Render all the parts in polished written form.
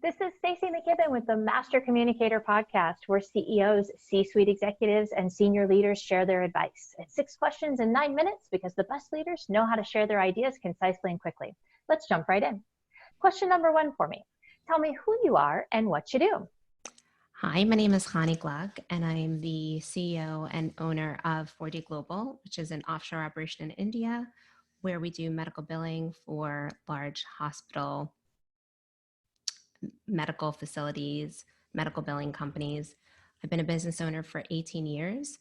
This is Stacey McKibben with the Master Communicator Podcast, where CEOs, C-suite executives, and senior leaders share their advice. It's 6 questions in 9 minutes because the best leaders know how to share their ideas concisely and quickly. Let's jump right in. Question number 1 for me. Tell me who you are and what you do. Hi, my name is Chanie Gluck, and I'm the CEO and owner of 4D Global, which is an offshore operation in India, where we do medical billing for large hospital, medical facilities, medical billing companies. I've been a business owner for 18 years.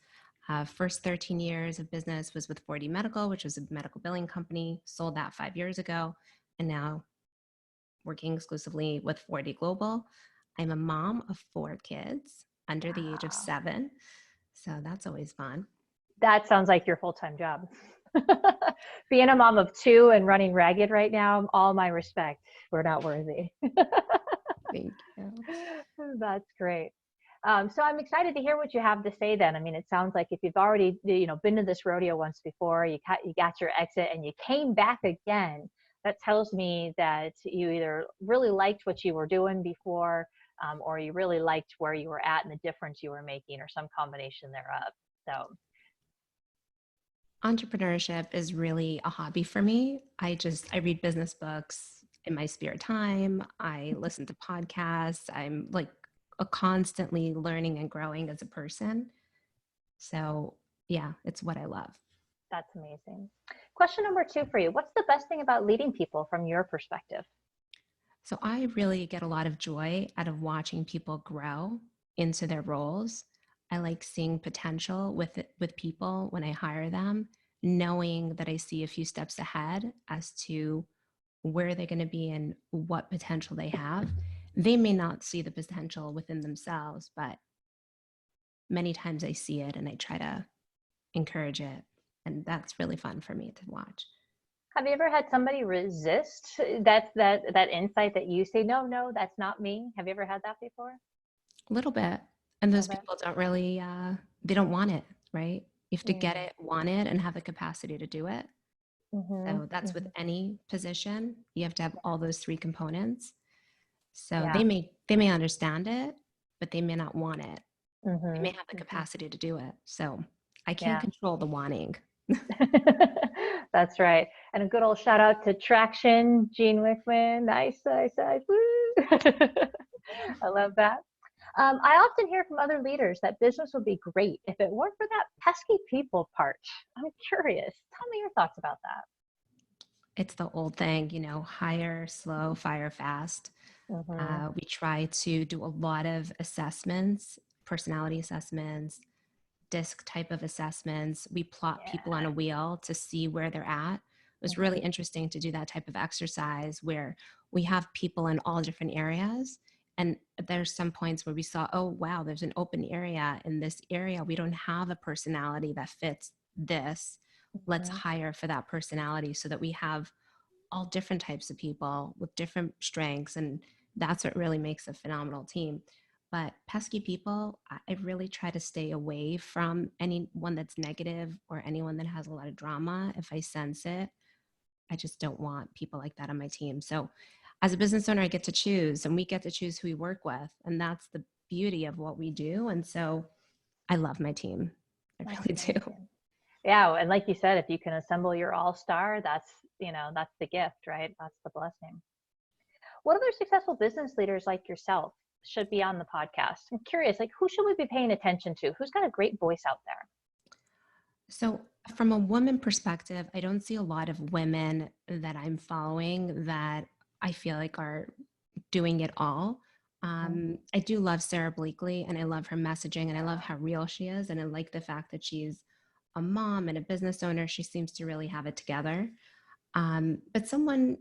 First 13 years of business was with 4D Medical, which was a medical billing company. Sold that 5 years ago, and now working exclusively with 4D Global. I'm a mom of 4 kids under the age of 7. So that's always fun. That sounds like your full-time job. Being a mom of 2 and running ragged right now, all my respect. We're not worthy. Thank you. That's great. So I'm excited to hear what you have to say then. I mean, it sounds like if you've already, been to this rodeo once before, you got your exit and you came back again, that tells me that you either really liked what you were doing before, or you really liked where you were at and the difference you were making, or some combination thereof. So entrepreneurship is really a hobby for me. I read business books in my spare time. I listen to podcasts. I'm like constantly learning and growing as a person. So yeah, it's what I love. That's amazing. Question number 2 for you. What's the best thing about leading people from your perspective? So I really get a lot of joy out of watching people grow into their roles. I like seeing potential with people when I hire them, knowing that I see a few steps ahead as to where they're going to be and what potential they have. They may not see the potential within themselves, but many times I see it and I try to encourage it. And that's really fun for me to watch. Have you ever had somebody resist that insight that you say, no, that's not me? Have you ever had that before? A little bit. And those people don't really, they don't want it, right? You have to get it, want it, and have the capacity to do it. So that's with any position. You have to have all those 3 components. So they may understand it, but they may not want it. They may have the capacity to do it. So I can't control the wanting. That's right. And a good old shout out to Traction, Gene Wickman. Nice. Woo. I love that. I often hear from other leaders that business would be great if it weren't for that pesky people part. I'm curious. Tell me your thoughts about that. It's the old thing, hire slow, fire fast. We try to do a lot of assessments, personality assessments, DISC type of assessments. We plot people on a wheel to see where they're at. It was really interesting to do that type of exercise where we have people in all different areas. And there's some points where we saw, oh, wow, there's an open area in this area. We don't have a personality that fits this. Let's hire for that personality so that we have all different types of people with different strengths. And that's what really makes a phenomenal team. But pesky people, I really try to stay away from anyone that's negative or anyone that has a lot of drama. If I sense it, I just don't want people like that on my team. So as a business owner, I get to choose, and we get to choose who we work with. And that's the beauty of what we do. And so I love my team. I really do. Yeah. And like you said, if you can assemble your all-star, that's the gift, right? That's the blessing. What other successful business leaders like yourself should be on the podcast? I'm curious, who should we be paying attention to? Who's got a great voice out there? So from a woman perspective, I don't see a lot of women that I'm following that I feel like are doing it all. I do love Sarah Bleakley, and I love her messaging, and I love how real she is. And I like the fact that she's a mom and a business owner. She seems to really have it together. But someone,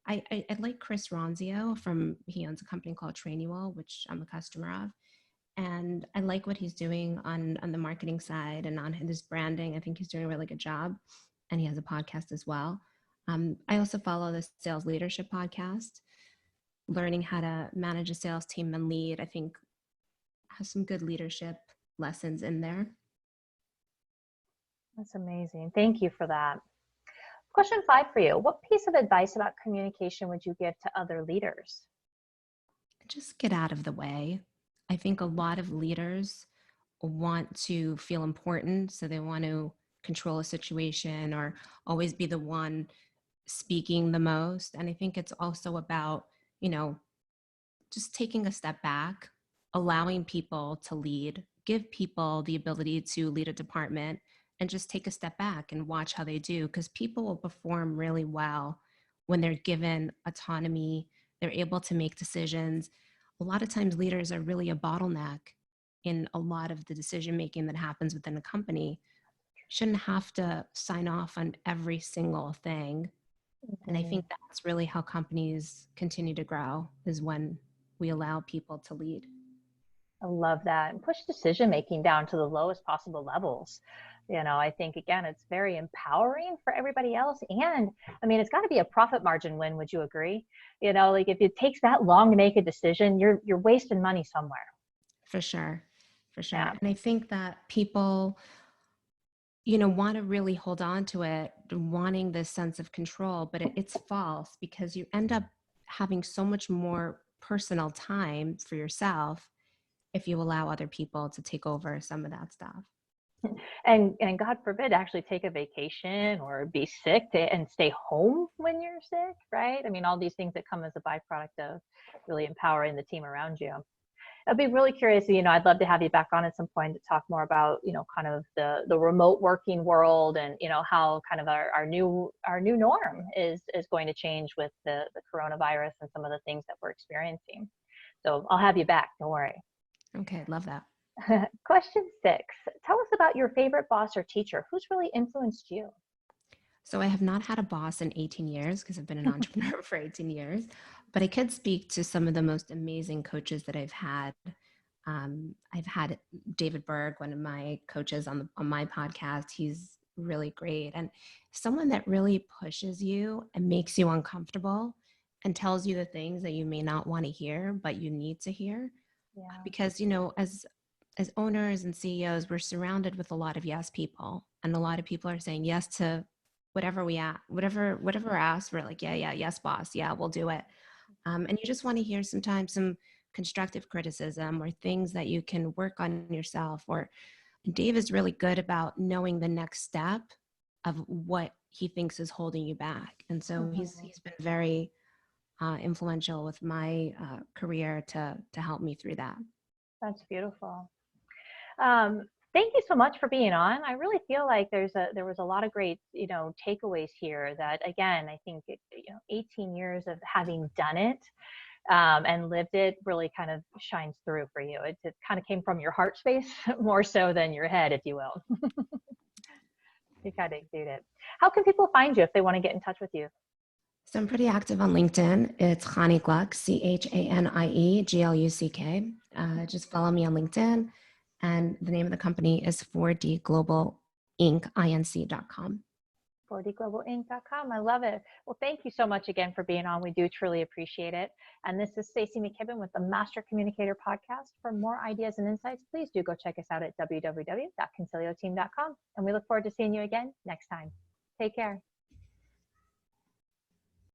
I like Chris Ronzio he owns a company called Chanie, which I'm a customer of. And I like what he's doing on the marketing side and on his branding. I think he's doing a really good job. And he has a podcast as well. I also follow the Sales Leadership Podcast. Learning how to manage a sales team and lead, I think, has some good leadership lessons in there. That's amazing. Thank you for that. Question 5 for you. What piece of advice about communication would you give to other leaders? just get out of the way. I think a lot of leaders want to feel important, so they want to control a situation or always be the one speaking the most. And I think it's also about, just taking a step back, allowing people to lead, give people the ability to lead a department, and just take a step back and watch how they do. Because people will perform really well when they're given autonomy, they're able to make decisions. A lot of times, leaders are really a bottleneck in a lot of the decision making that happens within a company. Shouldn't have to sign off on every single thing. And I think that's really how companies continue to grow, is when we allow people to lead. I love that. And push decision making down to the lowest possible levels. I think, again, it's very empowering for everybody else. And I mean, it's got to be a profit margin win. Would you agree? Like if it takes that long to make a decision, you're wasting money somewhere. For sure. For sure. Yeah. And I think that people, want to really hold on to it, wanting this sense of control, but it's false, because you end up having so much more personal time for yourself if you allow other people to take over some of that stuff. And God forbid, actually take a vacation or be sick and stay home when you're sick, right? I mean, all these things that come as a byproduct of really empowering the team around you. I'd be really curious, I'd love to have you back on at some point to talk more about, kind of the remote working world, and, how kind of our new norm is going to change with the coronavirus and some of the things that we're experiencing. So I'll have you back. Don't worry. Okay. Love that. Question 6. Tell us about your favorite boss or teacher. Who's really influenced you? So I have not had a boss in 18 years because I've been an entrepreneur for 18 years, but I could speak to some of the most amazing coaches that I've had. I've had David Berg, one of my coaches on my podcast. He's really great, and someone that really pushes you and makes you uncomfortable and tells you the things that you may not want to hear, but you need to hear. Yeah. Because, as owners and CEOs, we're surrounded with a lot of yes people, and a lot of people are saying yes to whatever we're asked. We're like, yeah, yes, boss. Yeah, we'll do it. And you just want to hear sometimes some constructive criticism or things that you can work on yourself. Or Dave is really good about knowing the next step of what he thinks is holding you back. And so he's been very influential with my career to help me through that. That's beautiful. Thank you so much for being on. I really feel like there was a lot of great, takeaways here that, again, I think, 18 years of having done it and lived it really kind of shines through for you. It kind of came from your heart space more so than your head, if you will. You kind of exude it. How can people find you if they want to get in touch with you? So I'm pretty active on LinkedIn. It's Chanie Gluck, Chanie Gluck. Just follow me on LinkedIn. And the name of the company is 4D Global Inc. Inc.com. 4dglobalinc.com. I love it. Well, thank you so much again for being on. We do truly appreciate it. And this is Stacey McKibben with the Master Communicator Podcast. For more ideas and insights, please do go check us out at www.concilioteam.com. And we look forward to seeing you again next time. Take care.